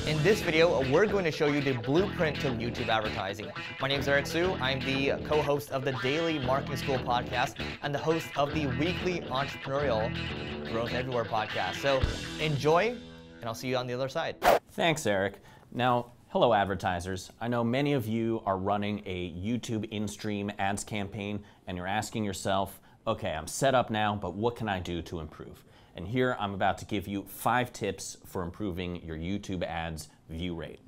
In this video, we're going to show you the blueprint to YouTube advertising. My name is Eric Siu. I'm the co-host of the Daily Marketing School podcast and the host of the weekly entrepreneurial Growth Everywhere podcast. So enjoy, and I'll see you on the other side. Thanks, Eric. Now, hello advertisers. I know many of you are running a YouTube in-stream ads campaign and you're asking yourself, okay, I'm set up now, but what can I do to improve? And here I'm about to give you 5 tips for improving your YouTube ads view rate.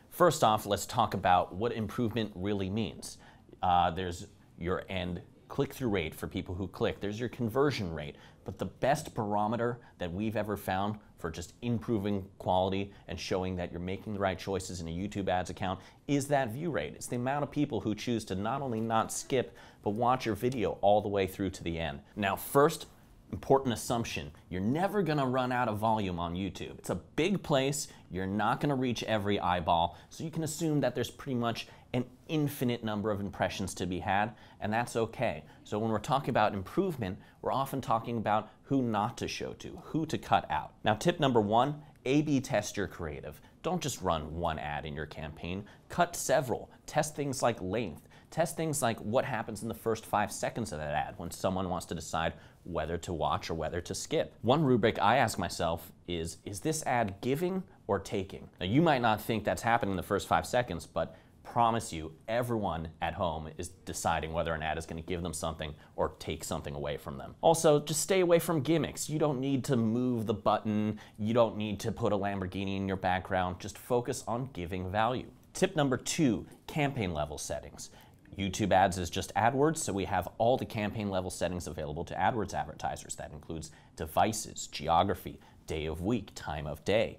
First off, let's talk about what improvement really means. There's your end click-through rate for people who click. There's your conversion rate. But the best barometer that we've ever found for just improving quality and showing that you're making the right choices in a YouTube ads account is that view rate. It's the amount of people who choose to not only not skip, but watch your video all the way through to the end. Now, first, important assumption, you're never gonna run out of volume on YouTube. It's a big place, you're not gonna reach every eyeball, so you can assume that there's pretty much an infinite number of impressions to be had, and that's okay. So when we're talking about improvement, we're often talking about who not to show to, who to cut out. Now, tip number 1, A/B test your creative. Don't just run one ad in your campaign, cut several. Test things like length. Test things like what happens in the first 5 seconds of that ad when someone wants to decide whether to watch or whether to skip. One rubric I ask myself is this ad giving or taking? Now, you might not think that's happening in the first 5 seconds, but promise you, everyone at home is deciding whether an ad is going to give them something or take something away from them. Also, just stay away from gimmicks. You don't need to move the button. You don't need to put a Lamborghini in your background. Just focus on giving value. Tip number 2, campaign level settings. YouTube ads is just AdWords, so we have all the campaign level settings available to AdWords advertisers. That includes devices, geography, day of week, time of day,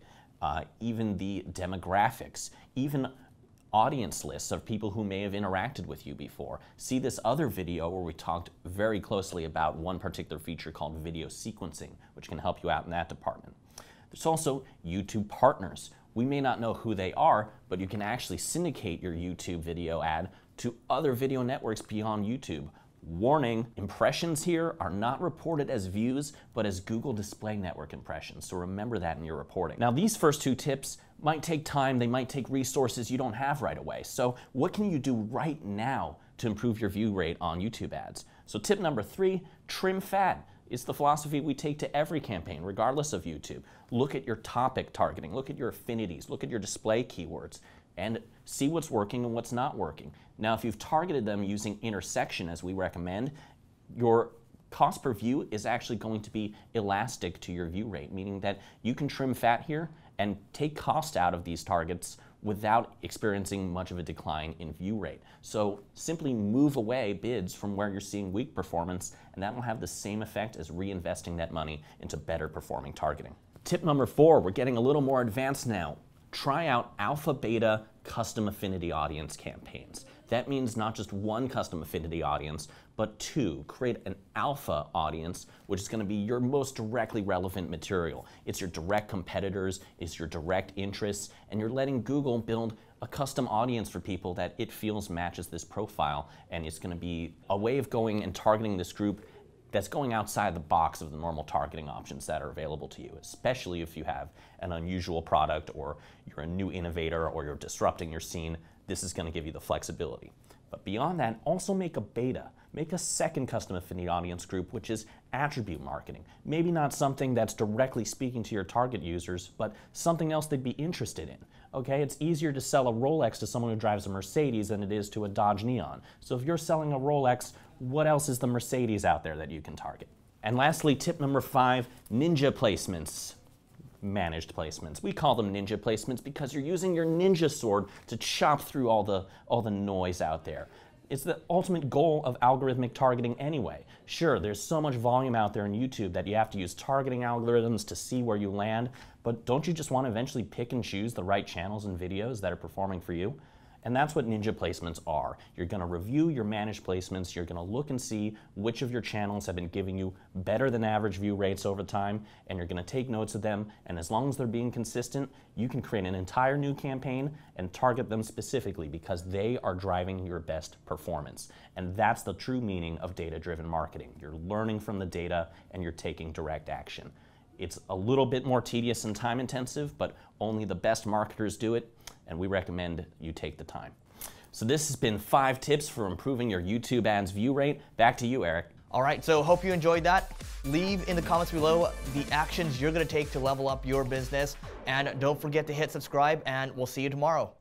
even the demographics, even audience lists of people who may have interacted with you before. See this other video where we talked very closely about one particular feature called video sequencing, which can help you out in that department. There's also YouTube partners. We may not know who they are, but you can actually syndicate your YouTube video ad to other video networks beyond YouTube. Warning, impressions here are not reported as views, but as Google Display Network impressions. So remember that in your reporting. Now, these first 2 tips might take time, they might take resources you don't have right away. So what can you do right now to improve your view rate on YouTube ads? So tip number 3, trim fat. It's the philosophy we take to every campaign, regardless of YouTube. Look at your topic targeting, look at your affinities, look at your display keywords, and see what's working and what's not working. Now, if you've targeted them using intersection, as we recommend, your cost per view is actually going to be elastic to your view rate, meaning that you can trim fat here and take cost out of these targets without experiencing much of a decline in view rate. So simply move away bids from where you're seeing weak performance, and that will have the same effect as reinvesting that money into better performing targeting. Tip number 4, we're getting a little more advanced now. Try out alpha beta custom affinity audience campaigns. That means not just one custom affinity audience, but 2. Create an alpha audience, which is going to be your most directly relevant material. It's your direct competitors, it's your direct interests, and you're letting Google build a custom audience for people that it feels matches this profile, and it's going to be a way of going and targeting this group that's going outside the box of the normal targeting options that are available to you, especially if you have an unusual product or you're a new innovator or you're disrupting your scene. This is going to give you the flexibility. But beyond that, also make a beta. Make a second custom affinity audience group, which is attribute marketing. Maybe not something that's directly speaking to your target users, but something else they'd be interested in. Okay, it's easier to sell a Rolex to someone who drives a Mercedes than it is to a Dodge Neon. So if you're selling a Rolex, what else is the Mercedes out there that you can target? And lastly, tip number 5, ninja placements. Managed placements. We call them ninja placements because you're using your ninja sword to chop through all the noise out there. It's the ultimate goal of algorithmic targeting anyway. Sure, there's so much volume out there in YouTube that you have to use targeting algorithms to see where you land, but don't you just want to eventually pick and choose the right channels and videos that are performing for you? And that's what ninja placements are. You're going to review your managed placements. You're going to look and see which of your channels have been giving you better than average view rates over time, and you're going to take notes of them. And as long as they're being consistent, you can create an entire new campaign and target them specifically because they are driving your best performance. And that's the true meaning of data-driven marketing. You're learning from the data and you're taking direct action. It's a little bit more tedious and time intensive, but only the best marketers do it, and we recommend you take the time. So this has been 5 tips for improving your YouTube ads view rate. Back to you, Eric. All right, so hope you enjoyed that. Leave in the comments below the actions you're gonna take to level up your business. And don't forget to hit subscribe, and we'll see you tomorrow.